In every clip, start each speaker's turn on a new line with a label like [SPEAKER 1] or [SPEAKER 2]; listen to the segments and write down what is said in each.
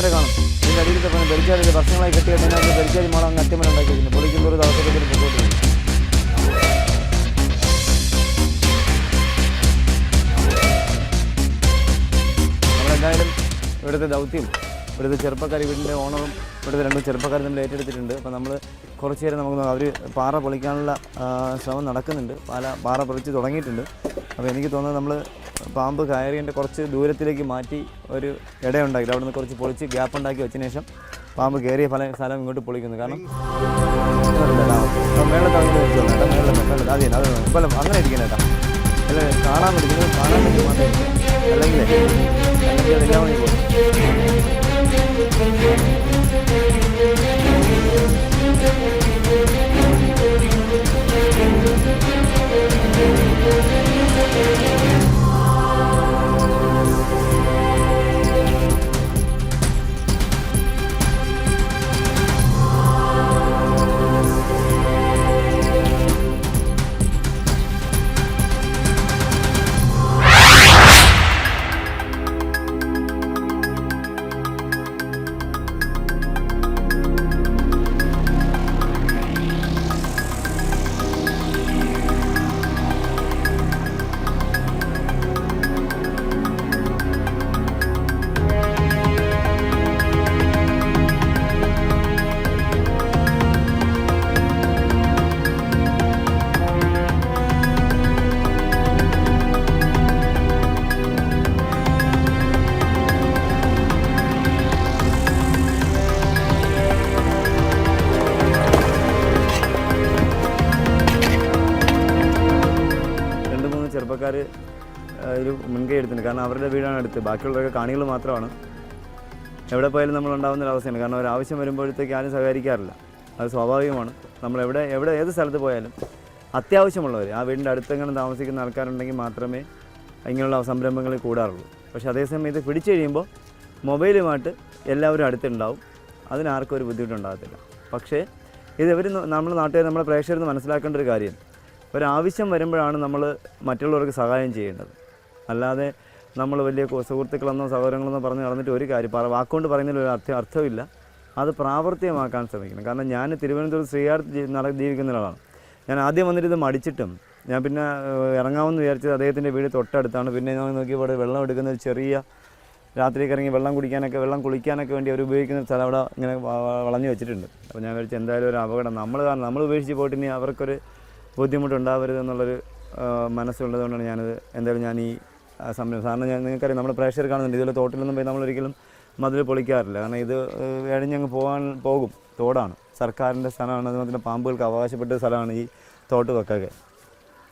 [SPEAKER 1] താമര കാണും. ഇതിൻ്റെ അടിയിലത്തെ ബെരിച്ചാലി വർഷങ്ങളായി കെട്ടിയതിനകത്ത് ബെരിച്ചാലി മാളം അങ്ങ് അറ്റമല ഉണ്ടാക്കിയിരുന്നു. പൊളിക്കുന്ന ഒരു അവസരത്തിൽ പൊക്കോട്ടിരിക്കും. നമ്മളെന്തായാലും ഇവിടുത്തെ ദൗത്യം ഇവിടുത്തെ ചെറുപ്പക്കാർ, വീടിൻ്റെ ഓണറും ഇവിടുത്തെ 2 ചെറുപ്പക്കാർ നമ്മൾ ഏറ്റെടുത്തിട്ടുണ്ട്. അപ്പോൾ നമ്മൾ കുറച്ച് നേരം നമുക്ക് അവർ പാറ പൊളിക്കാനുള്ള ശ്രമം നടക്കുന്നുണ്ട്. പാറ പൊളിച്ച് തുടങ്ങിയിട്ടുണ്ട്. അപ്പോൾ എനിക്ക് തോന്നുന്നത് നമ്മൾ പാമ്പ് കയറിയതിൻ്റെ കുറച്ച് ദൂരത്തിലേക്ക് മാറ്റി ഒരു ഇടയുണ്ടാക്കി അവിടെ നിന്ന് കുറച്ച് പൊളിച്ച് ഗ്യാപ്പ് ഉണ്ടാക്കി വെച്ചതിന് ശേഷം പാമ്പ് കയറിയ സ്ഥലം ഇങ്ങോട്ട് പൊളിക്കുന്നു. കാരണം മേളത്തെ അങ്ങനെ വെച്ചോ കേട്ടോ, മേളത്തെ അതെ അത് ഇപ്പം അങ്ങനെ ഇരിക്കണം കേട്ടോ. അല്ല കാണാൻ വേണ്ടി കാണാൻ വേണ്ടി മാത്രമേ, അല്ലെങ്കിൽ അതെല്ലാം വേണ്ടി പോകും. ചെറുപ്പക്കാർ ഒരു മുൻകൈ എടുത്തിട്ടുണ്ട്. കാരണം അവരുടെ വീടാണ് അടുത്ത്, ബാക്കിയുള്ളവരൊക്കെ കാണികൾ മാത്രമാണ്. എവിടെ പോയാലും നമ്മളുണ്ടാകുന്ന ഒരു അവസ്ഥയാണ്. കാരണം ഒരാവശ്യം വരുമ്പോഴത്തേക്ക് ആരും സഹകരിക്കാറില്ല, അത് സ്വാഭാവികമാണ്. നമ്മൾ ഏത് സ്ഥലത്ത് പോയാലും അത്യാവശ്യമുള്ളവർ, ആ വീടിൻ്റെ അടുത്തെങ്ങനെ താമസിക്കുന്ന ആൾക്കാരുണ്ടെങ്കിൽ മാത്രമേ ഇങ്ങനെയുള്ള സംരംഭങ്ങളിൽ കൂടാറുള്ളൂ. പക്ഷേ അതേസമയം ഇത് പിടിച്ചു കഴിയുമ്പോൾ മൊബൈലുമായിട്ട് എല്ലാവരും അടുത്തുണ്ടാവും, അതിനാർക്കും ഒരു ബുദ്ധിമുട്ടുണ്ടാകത്തില്ല. പക്ഷേ ഇത് നമ്മുടെ നാട്ടുകാർ, നമ്മുടെ പ്രേക്ഷകർ മനസ്സിലാക്കേണ്ട ഒരു കാര്യം, ഒരാവശ്യം വരുമ്പോഴാണ് നമ്മൾ മറ്റുള്ളവർക്ക് സഹായം ചെയ്യേണ്ടത്. അല്ലാതെ നമ്മൾ വലിയ സുഹൃത്തുക്കളെന്നോ സഹോദരങ്ങളെന്നോ പറഞ്ഞ് നടന്നിട്ട് ഒരു കാര്യം വാക്കുകൊണ്ട് പറയുന്നതിൽ ഒരു അർത്ഥമില്ല. അത് പ്രാവർത്തികമാക്കാൻ ശ്രമിക്കണം. കാരണം ഞാൻ തിരുവനന്തപുരം ശ്രീകാര്യത്ത് ജീവിക്കുന്ന ഒരാളാണ്. ഞാൻ ആദ്യം വന്നിട്ട് ഇത് മടിച്ചിട്ടും ഞാൻ പിന്നെ ഇറങ്ങാമെന്ന് വിചാരിച്ചത് അദ്ദേഹത്തിൻ്റെ വീട് തൊട്ടടുത്താണ്. പിന്നെ ഞാൻ നോക്കിയപ്പോൾ വെള്ളം എടുക്കുന്ന ഒരു ചെറിയ രാത്രിയൊക്കെ ഇറങ്ങി വെള്ളം കുളിക്കാനൊക്കെ വേണ്ടി അവർ ഉപയോഗിക്കുന്ന സ്ഥലം അവിടെ ഇങ്ങനെ വളഞ്ഞു വെച്ചിട്ടുണ്ട്. അപ്പോൾ ഞാൻ വിചാരിച്ചു എന്തായാലും ഒരു അപകടം നമ്മൾ ഉപേക്ഷിച്ച് പോയിട്ട് ഇനി അവർക്കൊരു ബുദ്ധിമുട്ടുണ്ടാവരുതെന്നുള്ളൊരു മനസ്സുള്ളതുകൊണ്ടാണ് ഞാൻ ഈ സംരംഭം. കാരണം നിങ്ങൾക്കറിയാം, നമ്മുടെ പ്രേക്ഷകർ കാണുന്നുണ്ട്, ഇതുപോലെ തോട്ടിലൊന്നും പോയി നമ്മളൊരിക്കലും മതിൽ പൊളിക്കാറില്ല. കാരണം ഇത് എഴിഞ്ഞങ്ങ് പോകും. തോടാണ്, സർക്കാരിൻ്റെ സ്ഥലമാണ്, അതുപോലെ പാമ്പുകൾക്ക് അവകാശപ്പെട്ട സ്ഥലമാണ് ഈ തോട്ട് വെക്കൊക്കെ.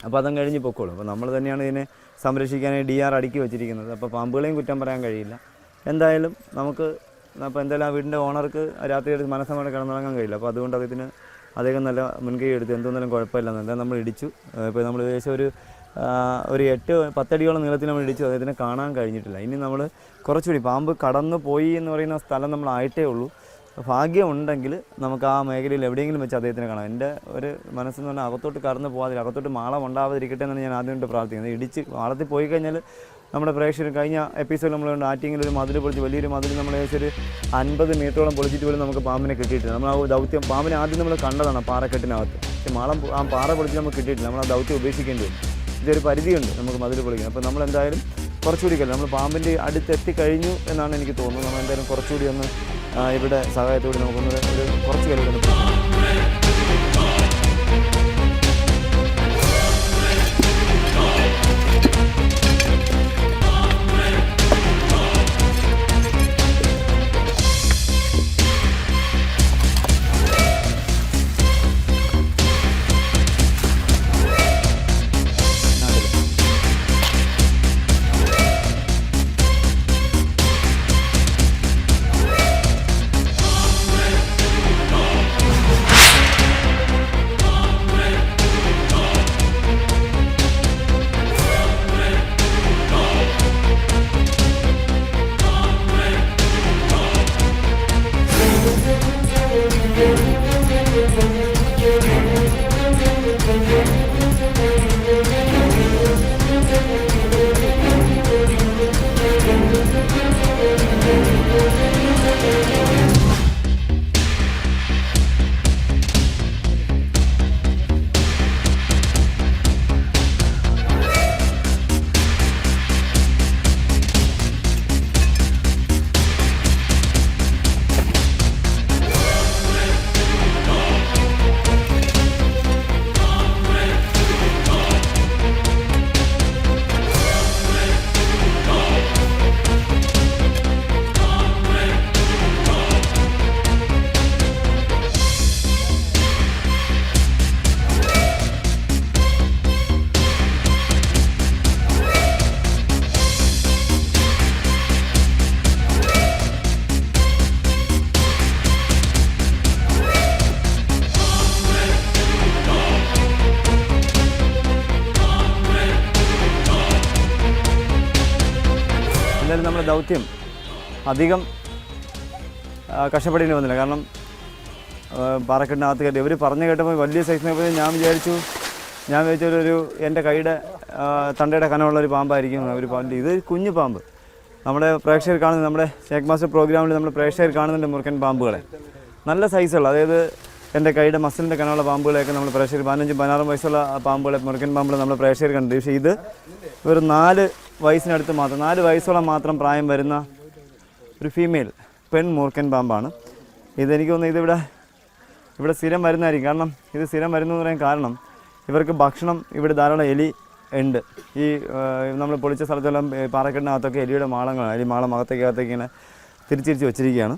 [SPEAKER 1] അപ്പോൾ അതങ്ങ് കഴിഞ്ഞ് പൊക്കോളും. അപ്പോൾ നമ്മൾ തന്നെയാണ് ഇതിനെ സംരക്ഷിക്കാനായി DR അടുക്കി വെച്ചിരിക്കുന്നത്. അപ്പോൾ പാമ്പുകളെയും കുറ്റം പറയാൻ കഴിയില്ല. എന്തായാലും അപ്പോൾ എന്തായാലും ആ വീടിൻ്റെ ഓണർക്ക് രാത്രി എടുത്ത് മനസ്സമ്മേടെ കിടന്നുറങ്ങാൻ കഴിയില്ല. അപ്പോൾ അതുകൊണ്ട് അദ്ദേഹം നല്ല മുൻകൈ എടുത്ത് എന്തൊന്നാലും കുഴപ്പമില്ല, എന്തായാലും നമ്മൾ ഇടിച്ചു. ഇപ്പോൾ നമ്മൾ ഏകദേശം ഒരു 8-10 അടിയോളം നീളത്തിൽ നമ്മൾ ഇടിച്ചു. അദ്ദേഹത്തിനെ കാണാൻ കഴിഞ്ഞിട്ടില്ല. ഇനി നമ്മൾ കുറച്ചുകൂടി പാമ്പ് കടന്നു പോയി എന്ന് പറയുന്ന സ്ഥലം നമ്മളായിട്ടേ ഉള്ളൂ. ഭാഗ്യമുണ്ടെങ്കിൽ നമുക്ക് ആ മേഖലയിൽ എവിടെയെങ്കിലും വെച്ച് അദ്ദേഹത്തിനെ കാണാം. എൻ്റെ ഒരു മനസ്സെന്ന് പറഞ്ഞാൽ അകത്തോട്ട് കടന്നു പോകാതില്ല, അകത്തോട്ട് മാളം ഉണ്ടാവാതിരിക്കട്ടെ എന്നാണ് ഞാൻ ആദ്യമായിട്ട് പ്രാർത്ഥിക്കുന്നത്. ഇടിച്ച് മാളത്തിൽ പോയി കഴിഞ്ഞാൽ നമ്മുടെ പ്രേക്ഷകർ കഴിഞ്ഞ എപ്പിസോഡിൽ നമ്മൾ ആറ്റിങ്ങിൽ ഒരു മതിൽ പൊളിച്ച്, വലിയൊരു മതിൽ നമ്മൾ ഏകദേശം ഒരു 50 മീറ്ററോളം പൊളിച്ചിട്ട് പോലും നമുക്ക് പാമ്പിനെ കിട്ടിയിട്ടില്ല. നമ്മൾ ആ ദൗത്യം പാമ്പിനെ ആദ്യം നമ്മൾ കണ്ടതാണ് പാറക്കെട്ടിനകത്ത്. പക്ഷേ ആ പാറ പൊളിച്ച് നമുക്ക് കിട്ടിയിട്ടില്ല. നമ്മൾ ആ ദൗത്യം ഉപേക്ഷിക്കേണ്ടി വരും. ഇതൊരു പരിധിയുണ്ട് നമുക്ക് മതിൽ പൊളിക്കാൻ. അപ്പോൾ നമ്മളെന്തായാലും കുറച്ചുകൂടി നമ്മൾ പാമ്പിൻ്റെ അടുത്തെത്തിക്കഴിഞ്ഞു എന്നാണ് എനിക്ക് തോന്നുന്നത്. നമ്മളെന്തായാലും കുറച്ചുകൂടി ഒന്ന് ഇവിടെ സഹായത്തോടെ നമുക്കൊന്ന് കുറച്ച് കരുതുന്നു. എന്തായാലും നമ്മുടെ ദൗത്യം അധികം കഷ്ടപ്പെടേണ്ടി വന്നില്ല. കാരണം പാറക്കെട്ടിനകത്ത് കയറ്റി ഇവർ പറഞ്ഞു കേട്ടപ്പോൾ വലിയ സൈസിനെ ഞാൻ വിചാരിച്ചു എൻ്റെ കൈയുടെ തണ്ടയുടെ കനമുള്ളൊരു പാമ്പായിരിക്കും ഒരു പാമ്പ്. ഇത് കുഞ്ഞു പാമ്പ്. നമ്മുടെ പ്രേക്ഷകർ കാണുന്നത് നമ്മുടെ ഷേക്ക് മാസ്റ്റർ പ്രോഗ്രാമിൽ നമ്മൾ പ്രേക്ഷകർ കാണുന്നുണ്ട് മുറുക്കൻ പാമ്പുകളെ. നല്ല സൈസുള്ള, അതായത് എൻ്റെ കൈയുടെ മസിലിൻ്റെ കനമുള്ള പാമ്പുകളെയൊക്കെ നമ്മൾ പ്രേക്ഷകർ 15-16 വയസ്സുള്ള പാമ്പുകളെ, മുറുക്കൻ പാമ്പുകൾ നമ്മൾ പ്രേക്ഷകർ കണ്ടു. പക്ഷേ ഇത് ഒരു 4 വയസ്സിനടുത്ത് മാത്രം 4 വയസ്സോളം മാത്രം പ്രായം വരുന്ന ഒരു ഫീമെയിൽ പെൺ മൂർക്കൻ പാമ്പാണ്. ഇതെനിക്ക് തോന്നുന്നു ഇവിടെ സ്ഥിരം വരുന്നതായിരിക്കും. കാരണം ഇത് സ്ഥിരം വരുന്നതെന്ന് പറയാൻ കാരണം ഇവർക്ക് ഭക്ഷണം ഇവിടെ ധാരാളം എലി ഉണ്ട്. ഈ നമ്മൾ പൊളിച്ച സ്ഥലത്തെല്ലാം പാറക്കെട്ടിനകത്തൊക്കെ എലിയുടെ മാളങ്ങളാണ്. എലി മാളം അകത്തേക്ക് ഇങ്ങനെ തിരിച്ചിരിച്ച് വെച്ചിരിക്കുകയാണ്.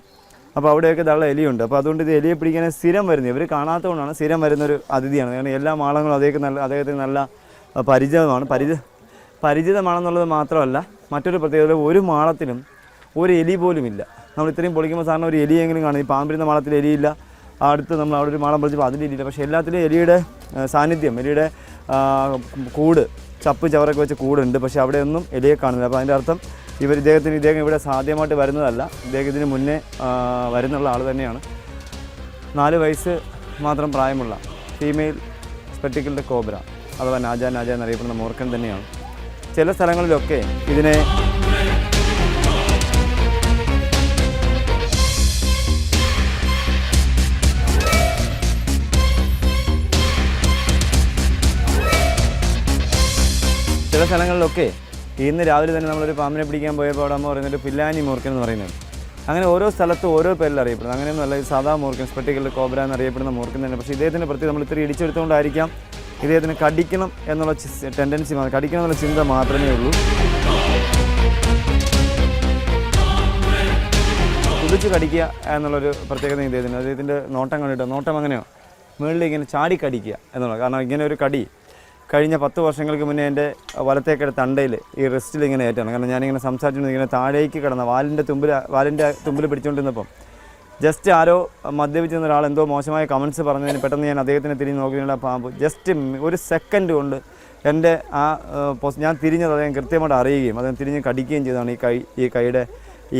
[SPEAKER 1] അപ്പോൾ അവിടെയൊക്കെ ധാരാളം എലിയുണ്ട്. അപ്പോൾ അതുകൊണ്ട് ഇത് എലിയെ പിടിക്കാൻ സ്ഥിരം വരുന്നത്, ഇവർ കാണാത്തതുകൊണ്ടാണ് സ്ഥിരം വരുന്നൊരു അതിഥിയാണ്. കാരണം എല്ലാ മാളങ്ങളും അദ്ദേഹത്തിന് നല്ല പരിചിതമാണെന്നുള്ളത് മാത്രമല്ല, മറ്റൊരു പ്രത്യേകത, ഒരു മാളത്തിലും ഒരു എലി പോലും ഇല്ല. നമ്മൾ ഇത്രയും പൊളിക്കുമ്പോൾ സാറിന് ഒരു എലിയെങ്കിലും കാണും. ഈ പാമ്പിരുന്ന മാളത്തിൽ എലിയില്ല. അടുത്ത് നമ്മൾ അവിടെ ഒരു മാളം പൊളിച്ചപ്പോൾ അതിൽ എലിയില്ല. പക്ഷേ എല്ലാത്തിലും എലിയുടെ സാന്നിധ്യം, എലിയുടെ കൂട്, ചപ്പ് ചവറൊക്കെ വെച്ച് കൂടുണ്ട്. പക്ഷേ അവിടെയൊന്നും എലിയെ കാണുന്നില്ല. അപ്പോൾ അതിൻ്റെ അർത്ഥം ഇദ്ദേഹം ഇവിടെ സാധ്യമായിട്ട് വരുന്നതല്ല. ഇതിന് മുന്നേ വരുന്നുള്ള ആൾ തന്നെയാണ്. 4 വയസ്സ് മാത്രം പ്രായമുള്ള ഫീമെയിൽ സ്പെക്ടിക്കിൾഡ് കോബ്ര അഥവാ നാജ എന്നറിയപ്പെടുന്ന മൂർക്കൻ തന്നെയാണ്. ചില സ്ഥലങ്ങളിലൊക്കെ ഇതിനെ ഇന്ന് രാവിലെ തന്നെ നമ്മളൊരു പാമ്പിനെ പിടിക്കാൻ പോയപ്പോൾ അവിടെ അമ്മ പറയുന്നത് പില്ലാനി മൂർക്കൻ എന്ന് പറയുന്നത്. അങ്ങനെ ഓരോ സ്ഥലത്തും ഓരോ പേരിൽ അറിയപ്പെടുന്നത്. അങ്ങനെയൊന്നുമല്ല, ഈ സാധാ മൂർക്കൻ സ്പെക്ടിക്കിൾഡ് കോബ്ര എന്നറിയപ്പെടുന്ന മൂർക്കൻ തന്നെ. പക്ഷേ ഇദ്ദേഹത്തിൻ്റെ പ്രത്യേകം നമ്മൾ ഇത്തിരി ഇടിച്ചെടുത്തുകൊണ്ടായിരിക്കാം ഇദ്ദേഹത്തിന് കടിക്കണം എന്നുള്ള ടെൻഡൻസി, കടിക്കണം എന്നുള്ള ചിന്ത മാത്രമേ ഉള്ളൂ. കുതിച്ച് കടിക്കുക എന്നുള്ളൊരു പ്രത്യേകത ഇദ്ദേഹത്തിൻ്റെ നോട്ടം കണ്ടിട്ട്, നോട്ടം അങ്ങനെയോ മുകളിൽ ഇങ്ങനെ ചാടിക്കടിക്കുക എന്നുള്ളത്. കാരണം ഇങ്ങനെ ഒരു കടി കഴിഞ്ഞ 10 വർഷങ്ങൾക്ക് മുന്നേ എൻ്റെ വലത്തേക്കടെ തണ്ടയിൽ ഈ റെസ്റ്റിൽ ഇങ്ങനെ ഏറ്റാണ്. കാരണം ഞാനിങ്ങനെ സംസാരിച്ചുകൊണ്ട് ഇങ്ങനെ താഴേക്ക് കിടന്ന വാലിൻ്റെ തുമ്പിൽ പിടിച്ചുകൊണ്ടിരുന്നപ്പം ജസ്റ്റ് ആരോ മദ്യപിച്ച് നിന്ന ഒരാൾ എന്തോ മോശമായ കമൻസ് പറഞ്ഞതിന് പെട്ടെന്ന് ഞാൻ അദ്ദേഹത്തിനെ തിരിഞ്ഞ് നോക്കിയുള്ള പാമ്പ് ജസ്റ്റ് ഒരു സെക്കൻഡ് കൊണ്ട് എൻ്റെ ഞാൻ തിരിഞ്ഞത് അദ്ദേഹം കൃത്യമായിട്ട് അറിയുകയും അദ്ദേഹം തിരിഞ്ഞ് കടിക്കുകയും ചെയ്തതാണ് ഈ കൈയുടെ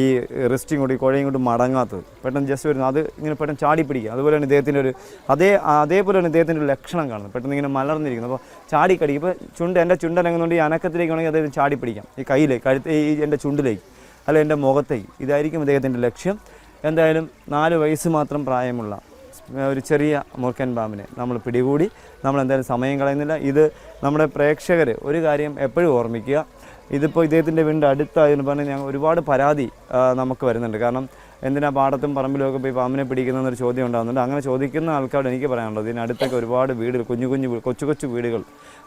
[SPEAKER 1] ഈ റിസ്റ്റിങ് കൊണ്ട് ഈ കുഴയും കൊണ്ട് മടങ്ങാത്തത്. പെട്ടെന്ന് ജസ്റ്റ് വരുന്നു, അത് ഇങ്ങനെ പെട്ടെന്ന് ചാടിപ്പിടിക്കുക. അതുപോലെയാണ് ഇദ്ദേഹത്തിൻ്റെ അതേപോലെയാണ് ഇദ്ദേഹത്തിൻ്റെ ഒരു ലക്ഷണം കാണുന്നത്. പെട്ടെന്ന് ഇങ്ങനെ മലർന്നിരിക്കുന്നു. അപ്പോൾ ചാടിക്കടിക്കും. ഇപ്പോൾ എൻ്റെ ചുണ്ടനങ്ങുന്നുണ്ട്, ഈ അനക്കത്തിലേക്ക് വേണമെങ്കിൽ അദ്ദേഹം ചാടിപ്പിടിക്കാം. ഈ കയ്യിലേക്ക്, എൻ്റെ ചുണ്ടിലേക്ക്, അല്ല എൻ്റെ മുഖത്തേക്ക്. ഇതായിരിക്കും ഇദ്ദേഹത്തിൻ്റെ ലക്ഷ്യം. എന്തായാലും 4 വയസ്സ് മാത്രം പ്രായമുള്ള ഒരു ചെറിയ മൂർക്കൻ പാമ്പിനെ നമ്മൾ പിടികൂടി. നമ്മളെന്തായാലും സമയം കളയുന്നില്ല. ഇത് നമ്മുടെ പ്രേക്ഷകർ ഒരു കാര്യം എപ്പോഴും ഓർമ്മിക്കുക, ഇതിപ്പോൾ ഇദ്ദേഹത്തിൻ്റെ വീടിൻ്റെ അടുത്തായെന്ന് പറഞ്ഞാൽ ഞങ്ങൾ ഒരുപാട് പരാതി നമുക്ക് വരുന്നുണ്ട്. കാരണം എന്തിനാ പാടത്തും പറമ്പിലുമൊക്കെ പോയി പാമ്പിനെ പിടിക്കുന്നതെന്നൊരു ചോദ്യം ഉണ്ടാകുന്നുണ്ട്. അങ്ങനെ ചോദിക്കുന്ന ആൾക്കാരോട് എനിക്ക് പറയാനുള്ളത്, ഇതിനടുത്തൊക്കെ ഒരുപാട് വീടുകൾ, കൊച്ചു വീടുകൾ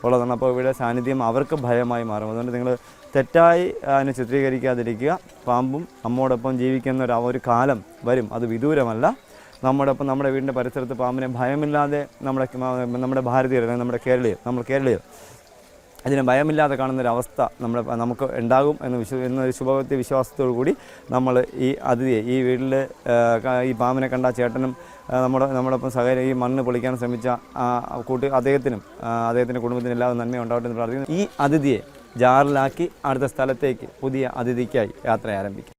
[SPEAKER 1] ഉള്ളതാണ്. അപ്പോൾ ഇവിടെ സാന്നിധ്യം അവർക്ക് ഭയമായി മാറും. അതുകൊണ്ട് നിങ്ങൾ തെറ്റായി അതിനെ ചിത്രീകരിക്കാതിരിക്കുക. പാമ്പും നമ്മോടൊപ്പം ജീവിക്കുന്ന ഒരു കാലം വരും, അത് വിദൂരമല്ല. നമ്മുടെ വീടിൻ്റെ പരിസരത്ത് പാമ്പിനെ ഭയമില്ലാതെ നമ്മുടെ ഭാരതീയർ, നമ്മുടെ കേരളീയർ അതിനെ ഭയമില്ലാതെ കാണുന്നൊരവസ്ഥ നമുക്ക് ഉണ്ടാകും എന്നൊരു ശുഭവൃത്തി വിശ്വാസത്തോടു കൂടി നമ്മൾ ഈ അതിഥിയെ, ഈ വീട്ടിൽ ഈ പാമ്പിനെ കണ്ട ചേട്ടനും നമ്മളൊപ്പം ഈ മണ്ണ് പൊളിക്കാൻ ശ്രമിച്ച അദ്ദേഹത്തിൻ്റെ കുടുംബത്തിനും എല്ലാവരും നന്മ ഉണ്ടാവട്ടെ എന്ന് പ്രാർത്ഥിക്കുന്നു. ഈ അതിഥിയെ ജാറിലാക്കി അടുത്ത സ്ഥലത്തേക്ക് പുതിയ അതിഥിക്കായി യാത്ര ആരംഭിക്കും.